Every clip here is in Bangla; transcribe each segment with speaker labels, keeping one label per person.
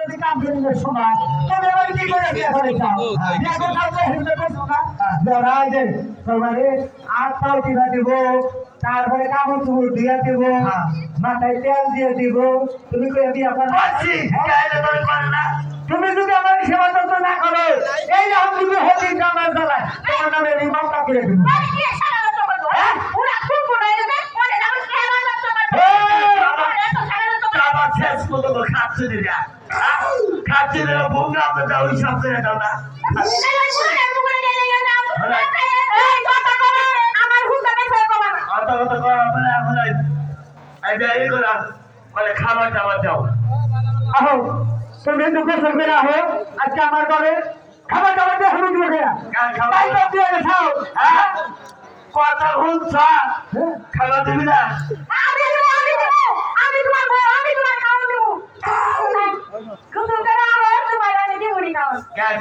Speaker 1: যদি কাম করিলে সময় তবে এবার কি করে বিয়ে করে চাও বিয়ে করতে হবে হিন্দু করছো না জরাই দে তোমারে আট পাও দিবা দিব তারপরে কাপড় চুপড় দিয়ে দিব মাথায় তেল দিয়ে দিব তুমি কই বিয়ে করবে তুমি যদি আমার সেবা যত্ন না করো এই যে আমি তুমি হতে জামার জ্বালায় তোমার নামে রিমান্ডটা করে দেব
Speaker 2: খাবার দাবার দাও
Speaker 1: আহো তুমি দুঃখ করবে না হো আজকে আমার ঘরে খাবার দাবার দিয়ে হলুদ দিয়ে খাবার দিয়ে খাও
Speaker 2: কথা বলছা খাবার দিবি না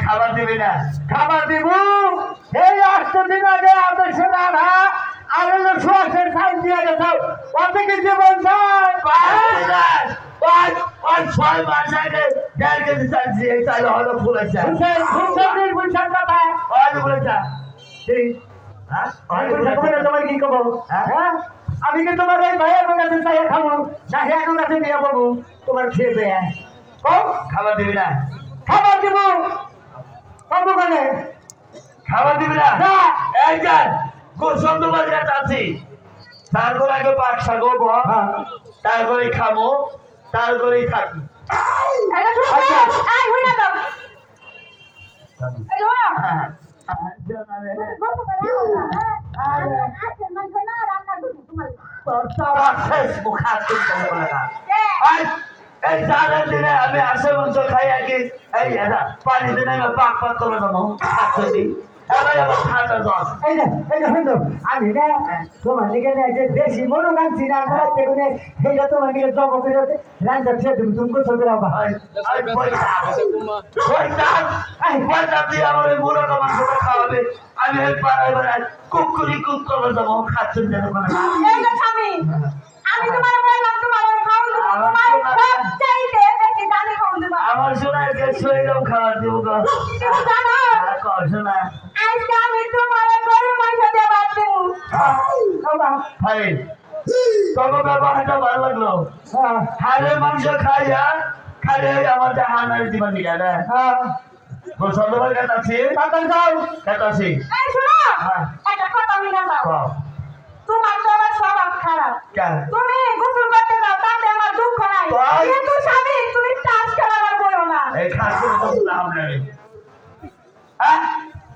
Speaker 2: খাবার দিবি না
Speaker 1: খাবার দিব এই 8 দিন আগে আদর্শ রাধা আরো সুয়াসের সাইন দিয়ে গেছো অনেকে জীবন চায়
Speaker 2: 6 মাস আগে 1.5 কেজি চাইছি এই চাল হলো ফুলেছে
Speaker 1: তোমার কি কব হ্যাঁ আমি কি তোমার এই ভাইয়ের কাছে চাই খাবো না এখন কাছে নিয়ে পাবো তোমার খেয়ে দেয়
Speaker 2: খাবার দিবি না
Speaker 1: খাবার দিব পাবো মানে
Speaker 2: খাবার দিবি না এই যে গোসন্দ বাজার আছি তারপর আগে পাক শাকো তারপরে খাবো তারপরেই থাকি এই চারের দিনে আমি আসে মাংস খাই আর কি এই পানি দিনে আমি পাক পাক করে দেবো
Speaker 1: আমি না তোমার দিকে বেশি মনো গানছি না সেইটা তোমার দিকে জব করে রান্না তুমি তুমি কোথাও বেরাবা
Speaker 2: খাওয়াবে আমি কুকুরি কুক করে দেবো খাচ্ছেন যেন
Speaker 3: আমি তোমার বললাম তোমার খাওয়া দেব তোমার সব চাইতে বেশি দামি খাওয়া দেব
Speaker 2: আমার শোনার কে শরীরও খাওয়া দেব গো
Speaker 3: তুমি জানো
Speaker 2: কর শোনা
Speaker 3: আজকে আমি তোমার গরু মাংস দিয়ে ভাত দেব
Speaker 2: ভাই তোমার ব্যবহারটা ভালো লাগলো হাড়ের মাংস খাইয়া খাইলে আমার হানার জীবন দিকে না পছন্দ করে কাটাচ্ছি কাটাচ্ছি
Speaker 3: এই শোনো একটা কথা আমি না যাও তোমার তো আবার স্বভাব খারাপ তুমি গোসল করতে যাও তাতে আমার দুঃখ নাই কিন্তু স্বামী তুমি টাচ খেলাবার বলো না
Speaker 2: এই খাসি তো নাম নেই হ্যাঁ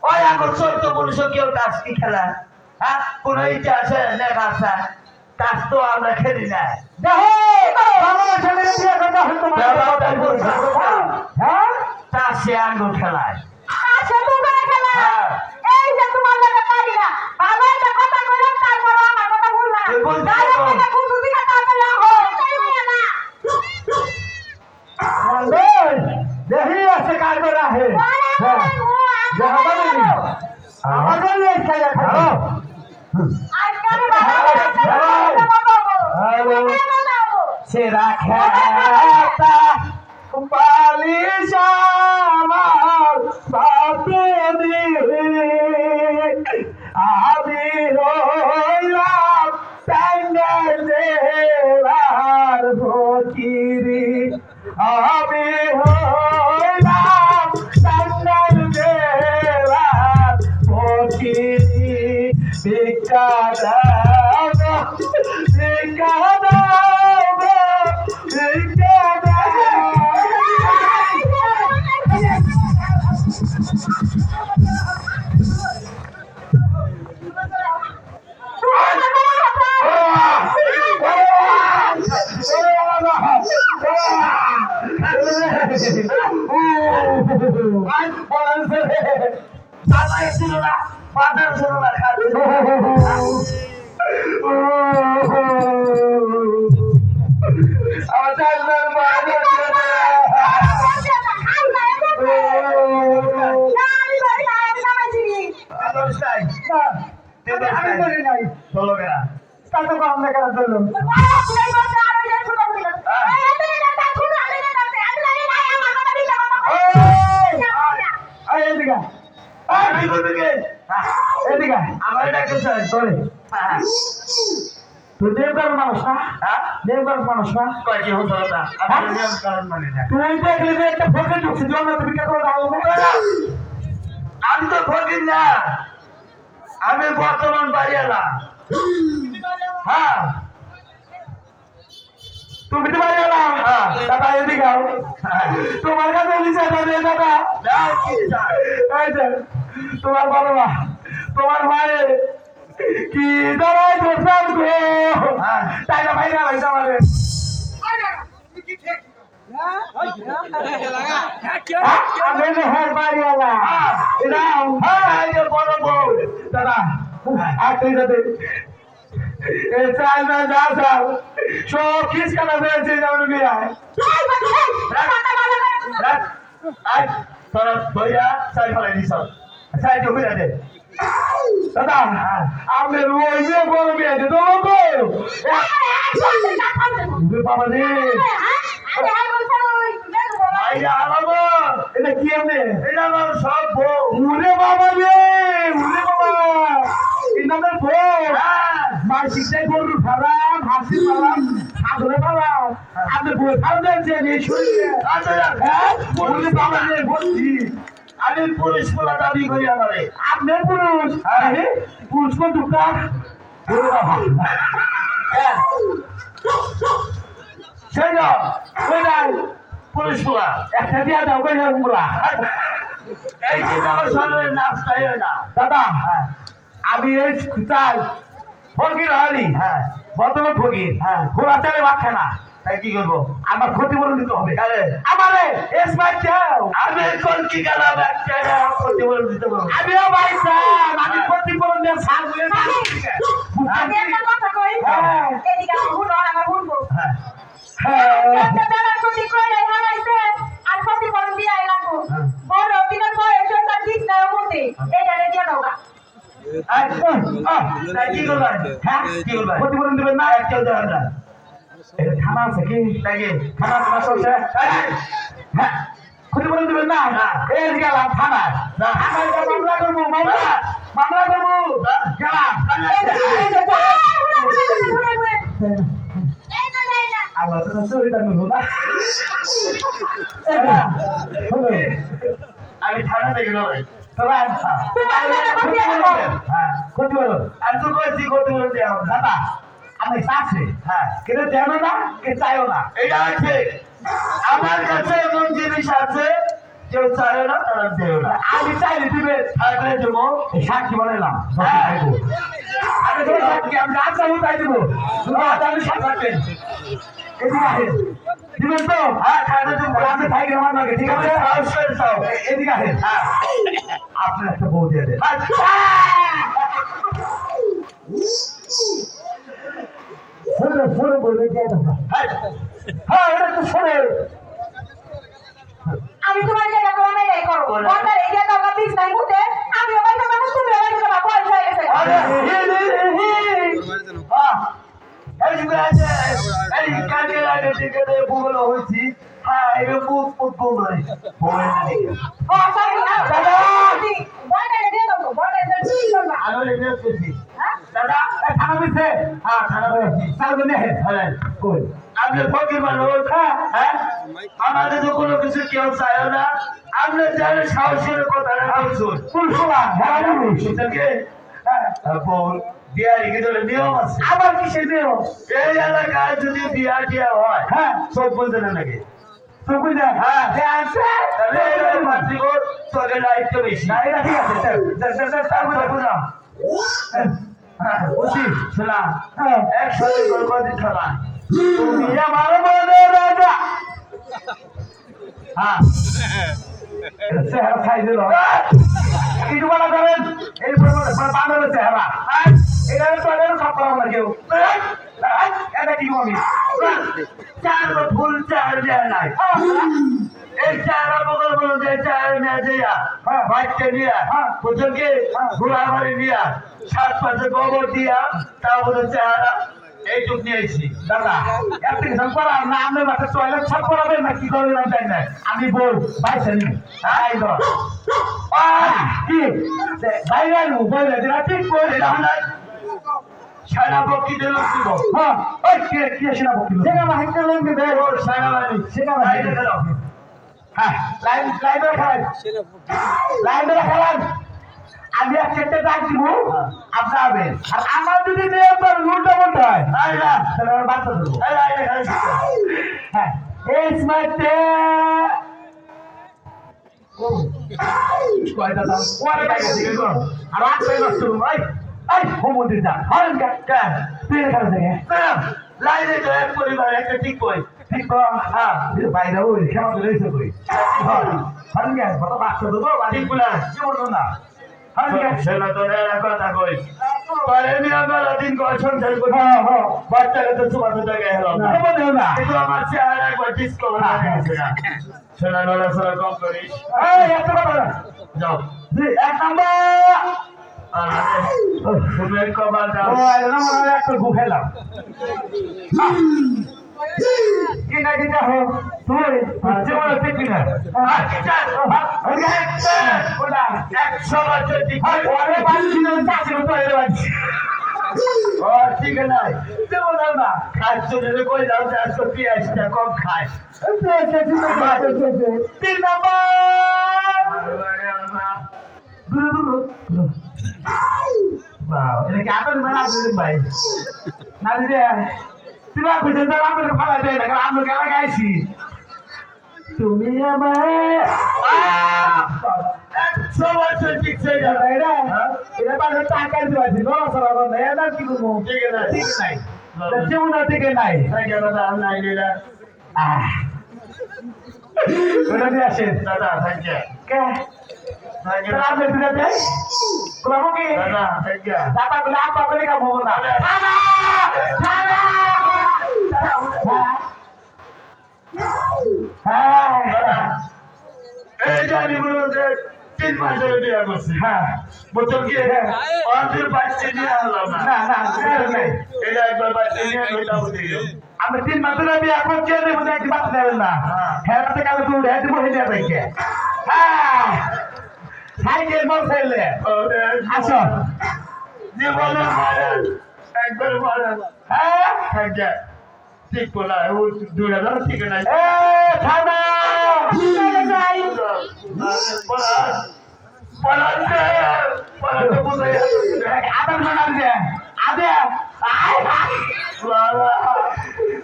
Speaker 2: ওই আগর ছোট্ট পুরুষ কেউ টাচ কি খেলা হ্যাঁ কোন ইচ্ছা আছে লেখা আছে টাচ তো আমরা খেলি না
Speaker 1: হ্যাঁ
Speaker 2: টাচ সে আঙ্গুর খেলায়
Speaker 3: আচ্ছা তুমি খেলা এই যে তোমার লাগে পারি না বাবা একটা কথা কইলাম তারপর আমার কথা বললা না কুতু দিকে তাতে হো
Speaker 1: দেখি আছে কাজ করা হে সেরা খেতা পালিশ আমার বাপে আমি রইলাম টাঙ্গাইল জেলার ফকিরি আমি হইলাম টাঙ্গাইল জেলার ফকিরি ভিক্ষা দাও ভিক্ষা দাও ভিক্ষা
Speaker 2: চলো গা
Speaker 1: তাতে কম না কেন চলো
Speaker 3: আমি
Speaker 1: এদিকে
Speaker 2: কি করবি কে
Speaker 1: এদিকে
Speaker 2: আমার ডাকে স্যার
Speaker 1: তোরে
Speaker 2: হ্যাঁ
Speaker 1: তুই দেবদার মানুষ না
Speaker 2: হ্যাঁ
Speaker 1: দেবদার মানুষ না
Speaker 2: কয় কি হতো না আমি নিয়ম কারণ মানে না
Speaker 1: তুই দেখলি যে একটা ফোকে ঢুকছে জন্য তুমি কে করে দাও
Speaker 2: আমি তো ফকির না আমি বর্তমান বাড়িয়ালা হ্যাঁ
Speaker 1: তুমি তো বাড়ি গেলা
Speaker 2: হ্যাঁ।
Speaker 1: দাদা এদিকে আও তোমার কাছে লিখে দাদা দাদা
Speaker 2: যাও কি স্যার
Speaker 1: এই যে তোমার বাবা মা তোমার মায়ে কি দাঁড়াই করতাম গো
Speaker 2: হ্যাঁ।
Speaker 1: টাকা ভাই না ভাই আমাদের আমি হ্যাঁ বাড়ি গেলা এটা
Speaker 2: হ্যাঁ এই যে বড় বউ
Speaker 1: দাদা আর তুই যাতে এই চাল না যা চাল সব কিস কাটা হয়েছে যেমন বিয়ে
Speaker 2: রাখ আই তোর বইয়া চাই ফেলাই দিছ চাই তো হইয়া দে
Speaker 1: দাদা আপনার ওই মেয়ে বড় মেয়ে আছে তো বাবা রে
Speaker 2: আইয়া আলাবো
Speaker 1: এটা কি এমনি
Speaker 2: এটা আমার সব বউ
Speaker 1: উরে বাবা রে উরে বাবা এই নামের বউ
Speaker 2: হ্যাঁ
Speaker 1: মাসিকটাই গরুর ফালাম হাসি ফালাম সাধনে ফালাম আপনার বউ ফালাম যে এই শরীরে
Speaker 2: আচ্ছা
Speaker 1: হ্যাঁ উরে বাবা রে বলছি
Speaker 2: আমি পুলিশ বলা দাবি করি আমারে
Speaker 1: আপনার পুরুষ আরে পুরুষ কোন দোকান ওরে বাবা
Speaker 2: হ্যাঁ সেই না
Speaker 1: ওই নাই
Speaker 2: পুলিশ বলা
Speaker 1: একটা দিয়া দাও কই না
Speaker 2: এই যে আমার শরীরে নাচটাই হয় না
Speaker 1: দাদা আমি এই চাই ফকির হারি
Speaker 2: হ্যাঁ
Speaker 1: বর্তমান ফকির
Speaker 2: হ্যাঁ
Speaker 1: ঘোড়া চালে বাচ্চা না
Speaker 2: তাই কি করবো
Speaker 1: আমার ক্ষতিপূরণ দিতে হবে
Speaker 2: কারে
Speaker 1: আমারে এস ভাই চাও
Speaker 2: আমি কোন কি গেলাম একটা প্রতিফলন দিতে পারবো
Speaker 1: আমিও ভাই চান আমি ক্ষতিপূরণ দিয়ে সার দিয়ে
Speaker 3: আমি একটা কথা কই
Speaker 1: হ্যাঁ।
Speaker 3: এদিকে আমার হুন আমার হুনবো
Speaker 2: হ্যাঁ
Speaker 3: একটা বেলা ক্ষতি করে হারাইছে আর ক্ষতি করে দিয়ে লাগবো
Speaker 2: হ্যাঁ।
Speaker 3: বড় দিনের পরে সরকার ঠিক না মতে এটা রেডিয়া দাও না
Speaker 2: তাই কি করবেন
Speaker 1: হ্যাঁ
Speaker 2: কি করবেন
Speaker 1: ক্ষতিপূরণ দিবেন না
Speaker 2: কেউ দেবেন না
Speaker 1: এটা থানা আছে কি
Speaker 2: তাই কি
Speaker 1: থানা থানা চলছে হ্যাঁ ক্ষতিপূরণ দিবেন না এই গেলাম থানা থানায় গিয়ে মামলা করবো মামলা করবো গেলাম আল্লাহ তো সুবিধা নেব না
Speaker 2: আমি থানা থেকে নয়
Speaker 1: হ্যাঁ ক্ষতিপূরণ
Speaker 2: আর তো কইছি প্রতিফলন দেওয়া হবে
Speaker 1: দাদা আমি চাচ্ছি
Speaker 2: হ্যাঁ
Speaker 1: কিন্তু দেবো না কে চাইও না
Speaker 2: এটা আছে আমার কাছে এমন জিনিস আছে কেউ চায় না তারা দেও না
Speaker 1: আমি চাইলে দিবে
Speaker 2: থাকলে দেবো
Speaker 1: সাক্ষী বানাইলাম
Speaker 2: হ্যাঁ।
Speaker 1: আমি তো সাক্ষী আমি যা চাইবো তাই দিব আমি সাক্ষী রাখবেন এদিকে আসেন দিবেন তো
Speaker 2: হ্যাঁ থাকলে দেবো
Speaker 1: আমি থাকি আমার নাকি ঠিক আছে
Speaker 2: অবশ্যই চাও
Speaker 1: এদিকে আসেন
Speaker 2: হ্যাঁ
Speaker 1: আপনার একটা বউ দিয়ে দেন শোনে শোনে বলবে দিয়ে দেন হ্যাঁ এটা তো শোনে
Speaker 3: আমি তোমার জায়গা তোমার মেয়ে করো বন্দার এই জায়গা আমার পিস নাই মুতে আমি ওই কথা বলতে তুমি ওই কথা বয়স হয়ে গেছে
Speaker 2: এই যে আছে এই কাজে লাগে দিকে দে ভুল হইছি হ্যাঁ এটা বুক বুক বলে বলে না
Speaker 3: ও সরি দাদা বন্দার দিয়ে দাও বন্দার দিয়ে দাও না
Speaker 2: আলো লেগে গেছি
Speaker 3: হ্যাঁ
Speaker 2: দাদা
Speaker 1: থানা দিচ্ছে
Speaker 2: হ্যাঁ খানা হয়েছি
Speaker 1: চাল করে দেখেন
Speaker 2: হ্যাঁ
Speaker 1: কই
Speaker 2: আপনি ফকির মানুষ হ্যাঁ আমাদের তো কোনো কিছু কেউ চায় না আপনি জানেন সাহসের কথা শুন
Speaker 1: পুরসভা হ্যাঁ
Speaker 2: সুতরাং বল বিয়া রেখে দিলে নিয়ম আছে
Speaker 1: আবার কি সেই দেও
Speaker 2: এই এলাকায় যদি বিয়া টিয়া হয়
Speaker 1: হ্যাঁ
Speaker 2: সব বলতে না নাকি
Speaker 1: তো কই দেন
Speaker 2: হ্যাঁ
Speaker 1: আছে
Speaker 2: তাহলে এই মাতৃগোর তোকে দায়িত্ব বেশি
Speaker 1: না এটা ঠিক আছে
Speaker 2: তারপরে বুঝলাম হ্যাঁ বুঝি শোনা একসাথে গল্প দিতে না
Speaker 1: তুমি আমার মনে রাজা
Speaker 2: হ্যাঁ
Speaker 1: চেহারা খাই দিল একটু বলা করেন এই বাংলার চেহারা এটা তো সব করা না কেউ এটা কি আমি
Speaker 2: চার ফুল চার দেয় নাই এই চারা বগল বলো যে চার নিয়ে যাইয়া বাচ্চা নিয়া পুজোকে ঘোড়া বাড়ি নিয়া সাত পাশে গোবর দিয়া তা বলে চেহারা এইটুক নিয়ে আইছি
Speaker 1: দাদা অ্যাপ্লিকেশন করা না আপনার বাসা টয়লেট সাফ করাবেন না কি করবেন আমি জানি না আমি বল বাইসে নি আই ধর কি বাইরে বলে দিলা ঠিক করে
Speaker 2: সারা বকি দিল দিব
Speaker 1: হ্যাঁ ওই কি সেনা বকিল সেটা হাইটা লোক দে
Speaker 2: ও সারা বাড়ি
Speaker 1: সেটা
Speaker 2: বাইরে গেল
Speaker 1: হ্যাঁ লাইন রাখালেন লাইন রাখালেন আমি একটা ডাক দিব আপনি আবেন আর আমার যদি একবার উল্টা বলতে হয়
Speaker 2: আই না
Speaker 1: তাহলে আমার বাচ্চা দেবো
Speaker 2: আই আই
Speaker 1: হ্যাঁ এই স্মার্টে কয়টা দাম ওরে বাইরে থেকে কর আর আট পাই নষ্ট করুন ভাই এই হোমন্দির যা হরেন কা তুই এখানে থেকে
Speaker 2: লাইনে তো এক পরিবার একটা ঠিক কই
Speaker 1: ঠিক তো হ্যাঁ বাইরে ওই খেলা তো রয়েছে কই হরেন কা কত বাচ্চা দেবো বাড়ি
Speaker 2: ঠিকগুলা
Speaker 1: কি বলবো না হরেন কা
Speaker 2: সেটা তো কথা কই পরে নিয়ে বেলা দিন কয় সংসার করি
Speaker 1: হ্যাঁ হ্যাঁ
Speaker 2: বাচ্চাকে তো চুপা তো জায়গায় হলো না
Speaker 1: না
Speaker 2: কিন্তু আমার চেহারা একবার ডিসকভার হয়ে গেছে না শোনা নড়াচড়া কম করিস
Speaker 1: এই একটা কথা
Speaker 2: যাও
Speaker 1: এক নাম্বার
Speaker 2: ফুলের কবার দাও
Speaker 1: ও এরা মনে হয় একটা গুখাইলাম কি না কি হো তুই জীবন দেখবি না
Speaker 2: আর কি চাস?
Speaker 1: ওটা
Speaker 2: 100 বছর ঠিক
Speaker 1: ওরে বাঁচছি না চাষি তো এর বাঁচছি
Speaker 2: ও ঠিক নাই
Speaker 1: জীবন না
Speaker 2: খাচ্ছ যদি কই যাও 180 কম খায়
Speaker 1: 3 number Wow, ini kata di mana sih, Bay? Nanti deh, tidak bisa jalan ambil kepala deh, kalau ambil kepala guys sih. Dunia baik.
Speaker 2: 100 বছর ঠিক সে
Speaker 1: Ya, dah. Ini pada takkan tuh aja, no, salah banget. Ya, dah kita mau.
Speaker 2: ঠিক নাই
Speaker 1: Tik naik. Dan cuma nanti ke naik.
Speaker 2: থাকে দাদা নাই দিলা
Speaker 1: Ah. Udah biasa.
Speaker 2: দাদা থাকে
Speaker 1: Oke.
Speaker 2: থাকে
Speaker 1: Kita ambil tidak deh. Kalau mungkin.
Speaker 2: দাদা থাকে
Speaker 1: Dapat beli apa beli kamu mana? Sana, sana. Hah.
Speaker 2: এই জানি বলতে 3 মাস ধরে বিয়ে করছি
Speaker 1: হ্যাঁ
Speaker 2: বোতল কি আমাদের বাচ্চা নিয়ে আনলাম না
Speaker 1: না না না
Speaker 2: এটা একবার বাচ্চা নিয়ে ওইটা উঠে গেল
Speaker 1: আমরা 3 মাস ধরে বিয়ে করছি এর মধ্যে একটি বাচ্চা নেবেন না হ্যাঁ রাতে কালে তো উড়ে দিব হয়ে যাবে কে হ্যাঁ সাইকেল মোর ফেললে আসো
Speaker 2: জীবনে মারেন একবার মারেন
Speaker 1: হ্যাঁ
Speaker 2: থাকে ঠিক বলা ও দূরে দাও ঠিক নাই
Speaker 1: এ থামো আবার মানান দে আদে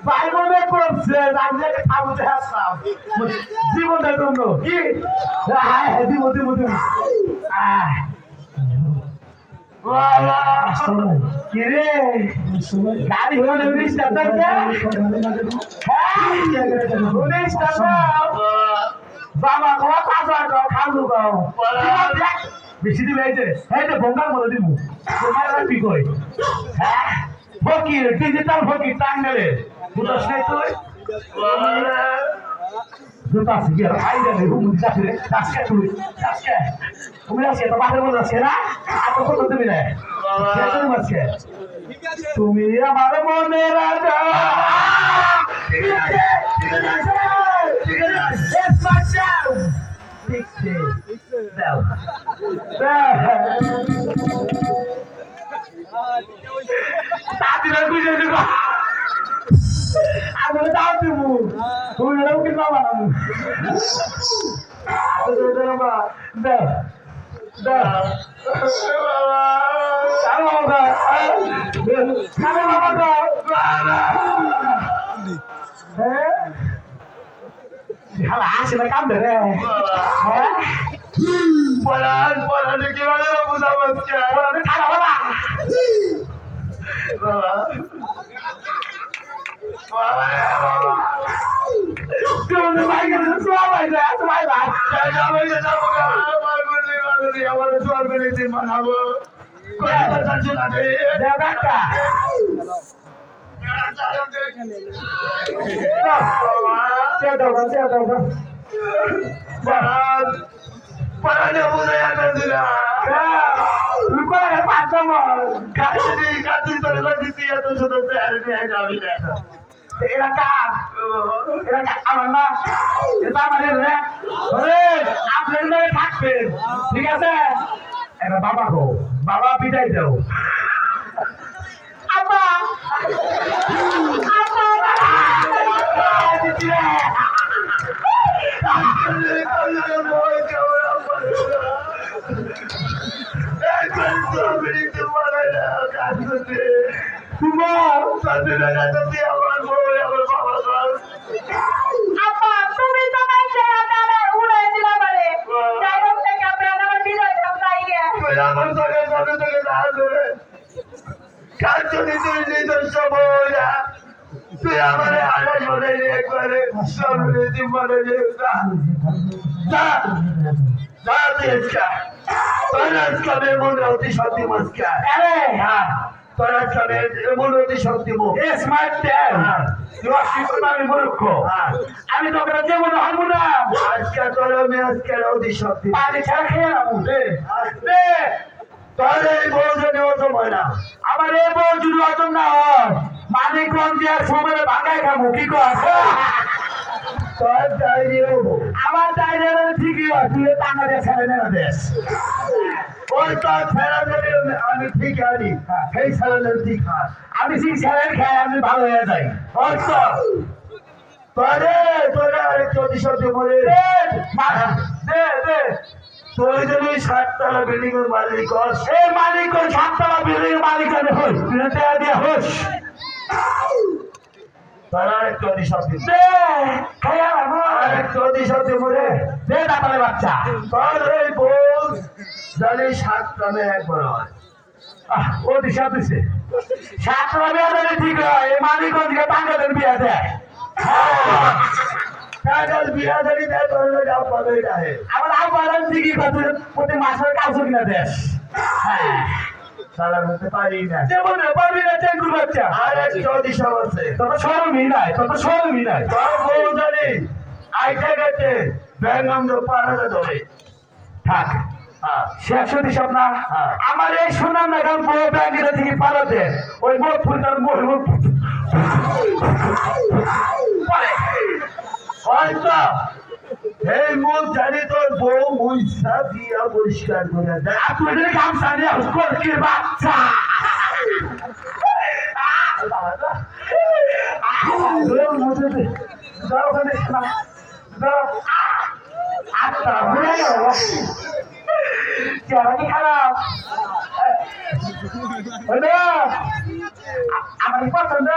Speaker 1: ভাই মনে করছে আমি খাবতে আসলাম জীবনের জন্য কি হ্যাঁ দিব দিব দিব কি রে গাড়ি হলে 19 টাকা হ্যাঁ 19 টাকা বাবা কোয়া কাজা খালু গাও বেশি দিবে এই যে বঙ্গাল বলে দিব তোমার রাখবি কই হ্যাঁ ফকির ডিজিটাল ফকির টাঙ্গেলে বুঝছ নাই তুই দুটা সিগার আই দে হুম চাকরি চাকরি তুই চাকরি তুমি আছে তো বাহির বলে আছে না আর তো কত তুমি না তুমি আছে তুমি আমার মনে রাজা ঠিক আছে ঠিক আছে ঠিক আছে এস মাচাও ঠিক আছে দাও তাতি না বুঝে দেব আমি দাও দিব তুমি এরকম কি বাবা না আমি তো দেবা দাও দাও বাবা কালো বাবা কালো বাবা হ্যাঁ হালা আসে না কাম ধরে হ্যাঁ
Speaker 2: পড়ান কি বলে বুঝা বলছে
Speaker 1: বলে খালা বাবা
Speaker 2: বাবা বাবা
Speaker 1: তুমি ভাই গেলে তো ভাই যা তোমার ভাই
Speaker 2: যাবে যাবো আমার বলি বলি আমার জোর করে দিন মানাবো কোন কথা শোনা দে
Speaker 1: দেও কাকা
Speaker 2: পড়ালে বুঝে একটা দিলা কাছে কাছে তোরে দিছি এত ছোট চেহারা নিয়ে যাবি না
Speaker 1: এরা কার আমার না এটা আমাদের না আপনার নামে থাকবেন ঠিক আছে এরা বাবা গো বাবা বিদায় দাও
Speaker 3: আপা আপা তুমি তো মাইছে দাদা উড়াই দিলা পারে যাই হোক থেকে আপনার আমার বিদায় দাও তাই গে
Speaker 2: তুই আমার আলাদা মনে একবারে সর্বনীতি মনে মনে অতি শক্তি মাস্কার তোর আজকে মনে অতি শক্তি মুখ
Speaker 1: আমি তোকে যে মনে হবো না
Speaker 2: আজকে তোর আমি আজকে অতি শক্তি
Speaker 1: পানি ছাড়া খেয়ে রাখবো
Speaker 2: তোর এই বউ যদি অত হয় না
Speaker 1: আমার এই বউ যদি অতম না হয় মানিকগঞ্জের সময় ভাঙায় খাবো কি কর
Speaker 2: তোর ডায়রি হবো
Speaker 1: আমার ডাইরে ঠিকই হয় তুই টাঙ্গাদের ছেড়ে নেওয়া দেশ
Speaker 2: ওই তোর ফেরা ধরে আমি ঠিক আনি সেই ছেলে ঠিক খাস
Speaker 1: আমি ঠিক ছেড়ে খাই আমি ভালো হয়ে যাই
Speaker 2: ওই তো তোরে তোরে আরেকটু অতি শক্তি বলে
Speaker 1: দে দে
Speaker 2: তুই যদি 7 তলা বিল্ডিং এর মালিক হস
Speaker 1: এই মালিক ওই 7 তলা বিল্ডিং মালিক আমি হই তুই টাকা দিয়ে হোস
Speaker 2: তোর আরেকটু অতি শক্তি
Speaker 1: দে খাইয়া রাখো
Speaker 2: আরেকটু অতি শক্তি বলে
Speaker 1: দে দাপালে বাচ্চা
Speaker 2: তোর এই বউ জানি 7 তলা একবার হয়
Speaker 1: ও দিশা দিছে 7 তলা বিয়া দিলে ঠিক হয় এই মালিকগঞ্জকে টাঙ্গাদের বিয়া দেয়
Speaker 2: কাগজ বিয়া ধরি দেয় তোর যাও পাবে যায়
Speaker 1: আমার আবার ঠিকই কথা প্রতি মাসের কাজ কিনা দেশ হ্যাঁ
Speaker 2: সালা বলতে পারি না
Speaker 1: যেমন পারবি না চেঙ্গুর বাচ্চা
Speaker 2: আরেকটু অতি সমস্যা
Speaker 1: তত সরমই নাই তত সরমই নাই
Speaker 2: তোর বউ জানি আইটা গেছে ব্যাঙ্গম পাহাড়ে ধরে
Speaker 1: থাক শেষ হতে সব না আমার এই সুনাম নাগাল বউ ব্যাংকের থেকে পালাতে ওই মোট ফুলটার মোট
Speaker 2: হয়তো এই মুখ জানি তোর বউ মুইসা দিয়া পরিষ্কার করে দেয়
Speaker 1: আপনাদের গামছা নিয়ে করছে বাচ্চা খারাপ আমার পছন্দ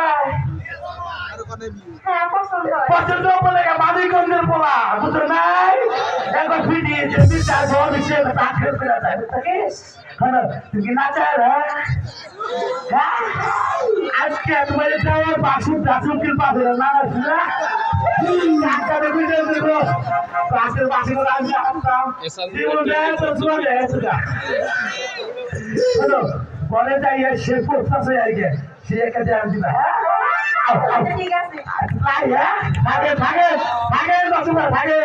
Speaker 3: হ্যাঁ পছন্দ হয়
Speaker 1: পছন্দ বলে মানিকগঞ্জের পোলা বুঝো নাই একবার ফিটিয়ে যদি তার ঘর মিশে তাকে ফেরা যায় থাকিস তুমি না চাই হ্যাঁ আজকে তোমার যাওয়ার বাসুর দাসুর পাবে না না টাকাটা বুঝে দেব বাসের বাসে করে আমি আসতাম জীবন দেয় তো চলে এসেগা হ্যালো বলে যাই সে করতেছে আগে সে একা দিয়ে আনছি না হ্যাঁ
Speaker 3: আচ্ছা ঠিক আছে
Speaker 1: থাকে থাকে থাকে বাসুরা থাকে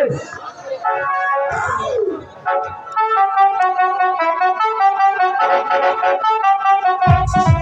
Speaker 3: Thank you.